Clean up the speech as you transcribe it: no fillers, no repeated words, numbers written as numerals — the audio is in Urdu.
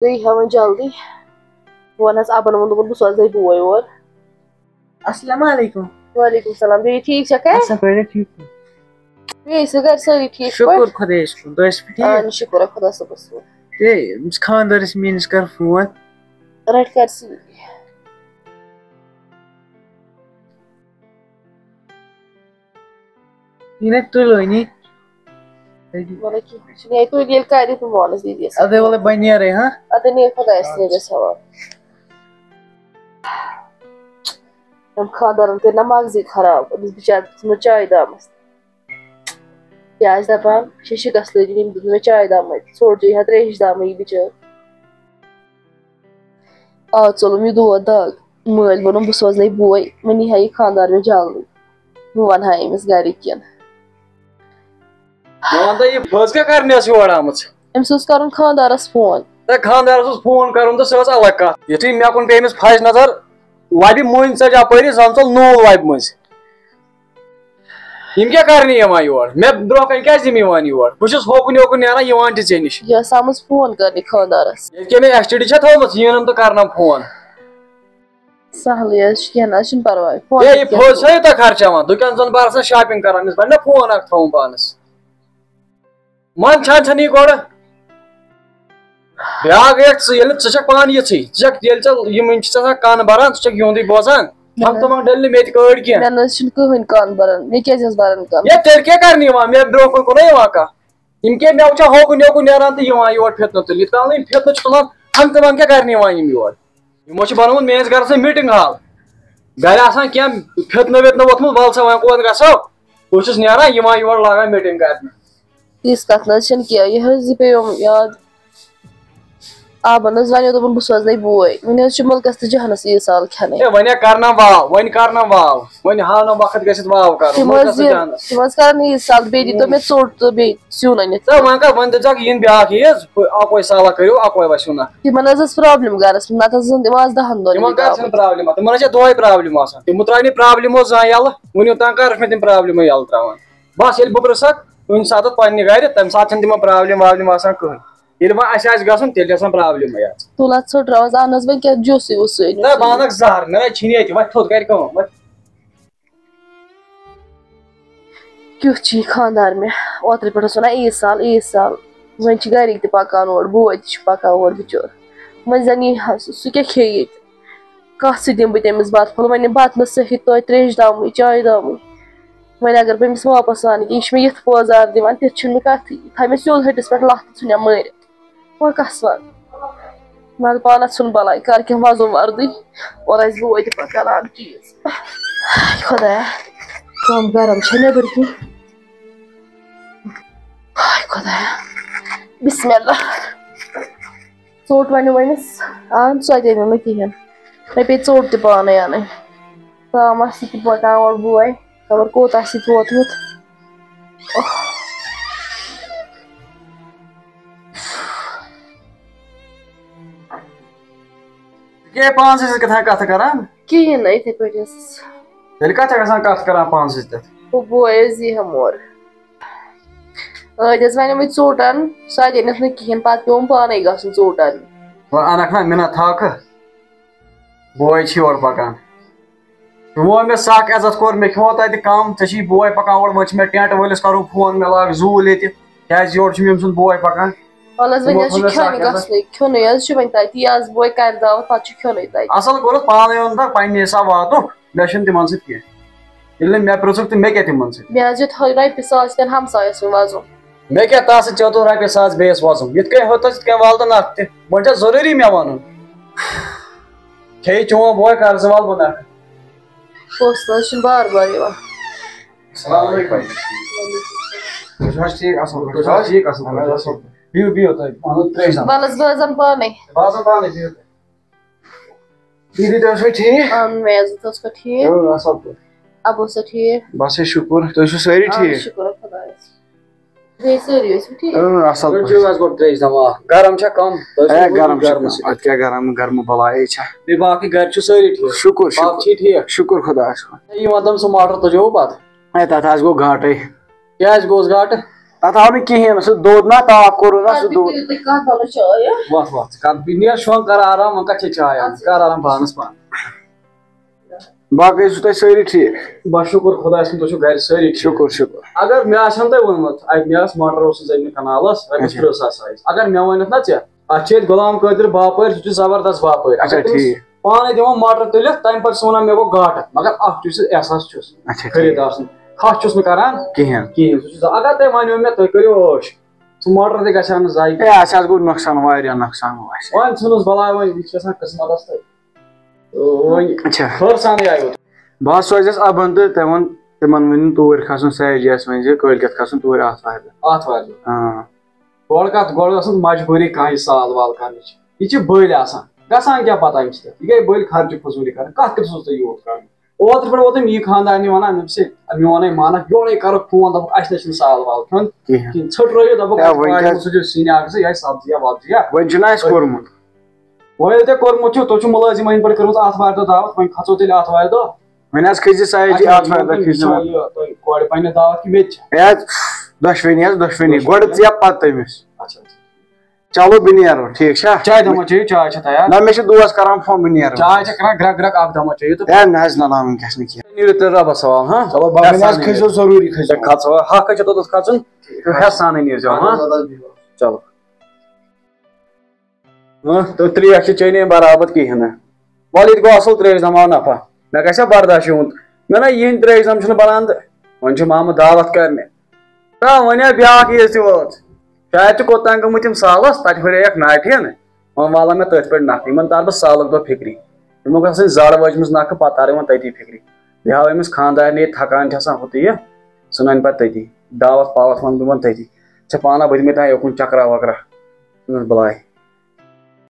گئی ہم جلدی ون حظ ابن ووٚن دوٚپُن بہٕ سوزے بوے اور. السلام علیکم. وعلیکم السلام. بیٚیہِ ٹھیٖک چھکھا؟ اصل پٲٹھۍ ٹھیٖک. بیٚیہِ ٲسوٕ گرِ سٲری ٹھیٖک شُکُر پٲٹھۍ؟ خۄدایَس کُن. تُہۍ ٲسوٕ ٹھیٖک؟ اہن شُکر خۄدا صٲبَس کُن. خاندارس میٲنِس کر فون. رٹ کر سۭتۍ. یہِ تُلٲنی وَلہٕ کیٚنٛہہ چھُنہٕ یے تُلۍ ییٚلہِ کَرِ تہٕ وَنس دیٖدیَس. اَدَے وَلہٕ بہٕ نیرے ہا. اَدٕ نیرِ خۄدایَس نیرٮ۪س حوال. أمۍ خاندارن کٔرۍ نا مغزٕے خراب. أمِس بِچارِ دِژمٕژ چایہِ دامَس. یہِ آسہِ دَپان شِکَس لٔجِن ییٚمۍ دیُت مےٚ چایہِ دام اَتہِ ژھوٚٹ ہا ترٛیشہِ دامٕے یہِ بِچٲر. آز ژوٚلُم یہِ دود دَگ. مٲلۍ ووٚنُم بہٕ سوزنَے بوے وۄنۍ یی ہا یہِ خاندار مےٚ جلدی. بہٕ وَنہٕ ہا أمِس گرِکۍ کٮ۪ن. أمِس اوس کَرُن خاندارَس فون. خاندارس اوس فون کرُن تہٕ سۄ ٲس الگ کتھ. یُتھُے مےٚ کُن پیٚیہِ أمِس پھش نظر لبہِ مٔنٛزۍ ژٔج اپٲری زن ژوٚل نوٗل لبہِ منٛز. یِم کیٛاہ کرنہِ یِوان یور؟ مےٚ برونٛہہ کَنہِ کیٛازِ یِم یِوان یور؟ بہٕ چھُس ہوکُن یوکُن نیران یِوان تہِ ژےٚ نِش. یہِ ٲس آمٕژ فون کرنہِ خاندارس. ییٚلہِ کہِ مےٚ ایس ٹی ڈی چھےٚ تھٲومٕژ یِنم تہٕ کرنم فون. سہلٕے حظ چھُ کیٚنٛہہ نہ حظ چھُنہٕ پرواے. ہے یہِ فوج چھا یوٗتاہ خرچاوان دُکان زن بہٕ آسان شاپِنگ کران أمِس بنہِ نا فون اکھ تھاوُن پانس. من چھان یہِ گۄڈٕ. بیاکھ گٔیکھ ژٕ ییٚلہِ ژٕ چھکھ پانہٕ یِژھٕے ژٕ چھکھ ییٚلہِ ژےٚ یِمن چھِ ژٕ کن بران ژٕ چھکھ یِہُنٛدُے بوزان. تِمن ڈٔلۍ نہٕ مےٚ تہِ کٲڑۍ کینٛہہ. مےٚ نہ حظ چھُنہٕ کٕہٕنۍ کان بران. مےٚ کیازِ ٲس بران کان؟ ہے تیٚلہِ کیٛاہ کرنہِ یِوان مےٚ برونٛہہ کُن کُنٕے یِوان کانٛہہ. یِم کیٛاہ مےٚ وٕچھان ہوکُن یوکُن نیران تہٕ یِوان یور فِتنہٕ تُلہِ. یِتھ کال نہٕ یِم فِتنہٕ چھِ تُلان ہنٛگتہٕ منٛگہٕ کیٛاہ کرنہِ یِوان یِم یور. یِمو چھُ بنومُت میٲنِس گرس منٛز میٖٹنگ ہال. گرِ آسان کینٛہہ فِتنہٕ وِتنہٕ ووٚتھمُت وَل سا وۄنۍ کوٚت گژھو. بہٕ چھُس نیران یِوان یور لاگان میٖٹنگ کرنہِ. تِژھ کتھ نہ حظ چھنہٕ کینٛہہ. یہِ حظ یہِ پیٚیوم یاد. آبن حظ وَنیو دوٚپُن بہٕ سوزنَے بوے. وۄنۍ حظ چھُ مُلکس تہِ جہانَس عیٖذ سال کھٮ۪نٕے. وۄنۍ کرنم واو وۄنۍ کرنم واو وۄنۍ ہاونم وقت گژھِتھ واو کرُن. تِم حظ کرن عیٖذ سال بیٚیہِ دیٖتو مےٚ ژوٚٹ تہٕ بیٚیہِ سیُن أنِتھ. وۄنۍ دِژکھ یِن بیاکھ عیٖذ اکوے سالہ کٔرِو اکوے وسیُن اکھ. تِمن حظ ٲس پرابلِم گرس منٛز نتہٕ حظ ٲسن تِم آز 10 دۄہن. تِمن کر چھنہٕ پرابلِم تِمن حظ چھِ دۄہے پرابلِم آسان. تِمو ترٛایہِ نہٕ پرابلِمو زانٛہہ یَلہٕ وُنیُک تام کر چھِ مےٚ تِم پرابلِمے یَلہٕ تراوان. بس ییٚلہِ بہٕ پرژھکھ کُنہِ ساتہٕ پننہِ گرِ تمہِ ساتہٕ چھنہٕ تِمن پرابلِم وابلِم آسان کٕہٕنۍ. ییٚلہِ وۄنۍ اَسہِ آسہِ گژھُن تیٚلہِ چھِ آسان پرابلِمٕے یٲژ. تُل اَتھ ژھٔٹراوس اہن حظ وۄنۍ کیٛاہ جوسٕے ووٚسٕے. بہٕ اَنکھ زہر مےٚ نَے چھِنہِ ییٚتہِ وۄتھ تھوٚد کرِ کٲم. کیُتھ چھُ یہِ خاندار مےٚ. اوترٕ پٮ۪ٹھ اوس ونان عیٖذ سال عیٖذ سال. وۄنۍ چھِ گرِکۍ تہِ پکان اور بوے تہِ چھُ پکان اور بِچور. وۄنۍ زن یی ہا سُہ کیٛاہ کھیٚیہِ ییٚتہِ. کتھ سۭتۍ دِمہٕ بہٕ تٔمِس بتہٕ پھوٚل. وۄنۍ بتہٕ نہٕ صحیح توتہِ ترٛیشہِ دامٕے چایہِ دامٕے. وۄنۍ اگر بہٕ أمِس واپس انہٕ یہِ چھُ مےٚ یِتھ پٲزار دِوان تِتھ چھُنہٕ کتھٕے. یہِ تھایہِ مےٚ سیوٚد ہٹِس پٮ۪ٹھ لَتھ تہٕ ژھٕنٮ۪م مٲرِتھ. وۄنۍ کس وَنہٕ. وۄنۍ پانس ژھُن بلاے کر کینٛہہ وۄزُم وردٕے اور آسہِ بوے تہِ پتہٕ کران چیٖز. خۄدایا کم گرم چھےٚ نیٚبٕرۍ کِنۍ. ہاے خۄدایا بِسمہِ اللہ. ژوٚٹ وَنیو أمِس اہن سۄ تہِ أنِو نہٕ کِہیٖنۍ. مےٚ پیٚیہِ ژوٚٹ تہِ پانے اَنٕنۍ. تام آسہِ یہِ تہِ پکان اور بوے خبر کوٚت آسہِ یہِ ووتمُت. پانس سۭتۍ کتھاہ کتھ کران. کِہیٖنۍ نہٕ یِتھٕے پٲٹھۍ ٲسٕس. تیٚلہِ کتھ چھکھ آسان کتھ کران پانس سۭتۍ. ہُہ بوے حظ یی ہم اور. ٲدۍ حظ وَنیو مےٚ ژوٚٹ اَن سۄ تہِ أنِتھ نہٕ کِہیٖنۍ پتہٕ پیوٚوُم پانے گژھُن ژوٚٹ اَننہِ. وۄنۍ اَنکھ نا مِنت تھاکھٕ. بوے چھِ یورٕ پکان. وۄنۍ مےٚ سکھ عزت کوٚر مےٚ کھیوٚو تتہِ کم ژےٚ چھی بوے پکان اورٕ وۄنۍ چھُ مےٚ ٹٮ۪نٹ وٲلِس کرُن فون مےٚ لاگ زوٗل ییٚتہِ کیٛازِ یورٕ چھُ أمۍ سُنٛد بوے پکان. وَلہٕ حظ وۄنۍ حظ چھُ کھیوٚنٕے گژھنُے کھیوٚنُے حظ چھُ وۄنۍ تَتہِ یہِ بوے کرِ دعوت پتہٕ چھُ کھیوٚنُے تَتہِ. اصل کوٚرُتھ پانے اوٚن تہٕ پننہِ حساب واتُکھ مےٚ چھُنہٕ تِمن سۭتۍ کینٛہہ. ییٚلہِ نہٕ مےٚ پرژھُکھ تہٕ مےٚ کیٛاہ تِمن سۭتۍ. مےٚ حظ دیُت رۄپیہِ ساس تہِ ہمسایس وۄنۍ وۄزُم. مےٚ کیٛاہ تتھ سۭتۍ ژےٚ دوٚپ رۄپیہِ ساس بیٚیِس وۄزُم یِتھ کٔنۍ ہُتھ تِتھ کٔنۍ وَل تہٕ نکھ تہِ وۄنۍ چھا ضروٗری مےٚ وَنُن. کھیٚیہِ چون بوے کر ژٕ وَل بہٕ نکھٕ. پوٚژھ نہ حظ چھُنہٕ بار بار یِوان. السلام علیکم. تُہۍ چھِو حظ ٹھیٖک اصل پٲٹھۍ. تُہۍ چھِو حظ ٹھیٖک اصل پٲٹھۍ. بِہِو بِہِو تُہۍ اَنو ترٛیش دام. وَلہٕ حظ بہٕ حظ اَنہٕ پانے. بہٕ حظ اَنہٕ پانے بِہِو تُہۍ. دیٖدی تُہۍ ٲسوٕ ٹھیٖک. مےٚ حظ اوسکھا ٹھیٖک. اصل پٲٹھۍ. ابوٗ اوسا ٹھیٖک. بس شُکُر تُہۍ چھِو سٲری ٹھیٖک. شُکُر خۄدایَس. بیٚیہِ سٲری ٲسوٕ ٹھیٖک. اصل گۄڈٕ ترٛیش دام گرم چھا کم. گرم اتھ کیٛاہ گرم گرمہٕ بلاے چھا. بیٚیہِ باقٕے گرِ چھُ سٲری ٹھیٖک. شُکُر ٹھیٖک شُکُر خۄدایَس کُن. یہِ مطلب سُہ موٹر تُجووُ پتہٕ. تتھ حظ گوٚو گھاٹے. کیٛازِ گوٚوس گاٹہٕ. تَتھ آو نہٕ کِہیٖنۍ سُہ دوٚد نا تاپھ کوٚرُن نا سُہ دوٚد تُہۍ کَتھ بَنو چاے وَتھ وَتھ کَتھ نیر شۄنٛگ کَر آرام وۄنۍ کَتھ چھے چاے اَنٕنۍ کَر آرام بانَس پانہٕ باقٕے چھُو تۄہہِ سٲری ٹھیٖک بس شُکُر خۄدایَس کُن تُہۍ چھِو گَرِ سٲری ٹھیٖک شُکُر شُکُر اگر مےٚ آسہٕ تۄہہِ ووٚنمُت مےٚ ٲس موٹر اوسُس أنمٕتۍ کَنالَس رۄپیَس 30,000 آیِس اگر مےٚ ؤنِتھ نا ژےٚ اَتھ چھِ ییٚتہِ غلام قٲدِر باپٲرۍ سُہ چھُ زبردست باپٲرۍ اچھا ٹھیٖک پانے دِوان موٹر تُلِتھ تَمہِ پَتہٕ چھُ وَنان مےٚ گوٚو گاٹہٕ مگر اکھ یُس احساس چھُس اچھا خریٖدار سُنٛد کھَس چھُس نہٕ کران کِہیٖنۍ کِہیٖنۍ سُہ چھُ اگر تۄہہِ وَنیو مےٚ تُہۍ کٔرِو ٲش سُہ موٹر تہِ گژھِ ہا نہٕ ضایہِ ہے اَسہِ حظ گوٚو نۄقصان واریاہ نۄقصان گوٚو اَسہِ وۄنۍ ژھٕنُس بَلاے وۄنۍ یہِ چھِ گژھان قٕسمَتَس تہٕ وۄنۍ اچھا خٲر سانٕے آیو بہٕ حظ سوزٮ۪س اَبَن تہٕ تِمن ؤنِو توٗرۍ کھسُن سیجِیَس ؤنۍ زِ کٲلۍکٮ۪تھ کھسُن توٗرۍ آتھوارِ دۄہ آتھوارِ اۭں گۄڈٕ کَتھ گۄڈٕ ٲس مجبوٗری کانٛہہ یہِ سال وال کَرنٕچ یہِ چھِ بٔلۍ آسان گژھان کیٛاہ پَتہ اَمہِ سۭتۍ یہِ گٔے بٔلۍ خرچہِ فضوٗلی کَرٕنۍ کَتھ کِتھ اوسُس تۄہہِ یوٗت کَرُن اوترٕ پٮ۪ٹھ ووت یہِ خانٛدارنہِ وَنان مےٚ دوٚپُس ہے میونٕے مانکھ یورَے کَرُکھ فون دوٚپُکھ اَسہِ نَے چھُنہٕ سال وال کھیوٚن کِہیٖنۍ ژھٔٹرٲیِو دوٚپُکھ سُہ چھُ سِنۍ اکھ زٕ یہِ آسہِ سبزِیا وبزِیا وۄنۍ چھُنہ اَسہِ کوٚرمُت وۄنۍ ییٚلہِ تۄہہِ کوٚرمُت چھُو تُہۍ چھُو مُلٲزِم أنٛدۍ پٲٹھۍ کٔرمٕژ آتھوارِ دۄہ دعوت وۄنۍ کھژو تیٚلہِ آتھوارِ دۄہ وۄنۍ حظ کھٔسۍ زِ سایجی آتھوارِ دۄہ کھٔسۍ زِ تۄہہِ کورِ پنٛنہِ دعوت کہِ مےٚ تہِ چھِ ہے دۄشوٕنی حظ دۄشوٕنی گۄڈٕ ژےٚ پَتہٕ تٔمِس اچھا چلو بہٕ نیرو ٹھیٖک چھا چاے دما چیٚیِو چاے چھےٚ تیار نہ مےٚ چھِ دوس کران فون بہٕ نیرو چاے چھےٚ کران گرٛٮ۪کھ گرٛٮ۪کھ اکھ دما چیٚیِو تہٕ ہے نہ حظ نہ وٕنکٮ۪س نہٕ کینٛہہ نیٖرِو تیٚلہِ رۄبَس حوال ہاں چلو وۄنۍ حظ کھٔسۍزیو ضروٗری کھٔسۍزیو کھژو حقٕے چھُ توٚتَتھ کھژُن ہٮ۪س سانٕے نیٖرزیو ہاں چلو تہٕ ترٛیش چھِ چیٚنۍ برابر کِہیٖنۍ نہٕ وَلہٕ ییٚتہِ گوٚو اَصٕل ترٛیش دما نفع مےٚ گژھِ ہا برداش یِہُنٛد مےٚ نا یِہِنٛدۍ ترٛیش دم چھُنہٕ بَنان تہٕ وۄنۍ چھُ آمُت دعوت کرنہِ وۄنۍ آے بیٛاکھ عیٖز تہِ وٲژ شاید چھِ کوٚتام گٔمٕتۍ یِم سالَس تَتہِ ہُرییَکھ ناٹِہِن وۄنۍ والان مےٚ تٔتھۍ پٮ۪ٹھ نَکھٕ یِمن تارٕ بہٕ سالُک دۄہ فِکرِ یِمو گژھِ آسٕنۍ زَر وٲجمٕژ نَکھٕ پَتہٕ تارٕ یِمن تٔتی فِکرِ بیٚیہِ ہاو أمِس خانٛدارنہِ ییٚتہِ تھکان چھِ آسان ہُہ تہٕ یہِ سُہ نَنہِ پَتہٕ تٔتی دعوت پاوت وَنہٕ بہٕ یِمن تٔتی ژےٚ پانہ بہٕ دِمے تانۍ یوکُن چکرا وکرا بَلاے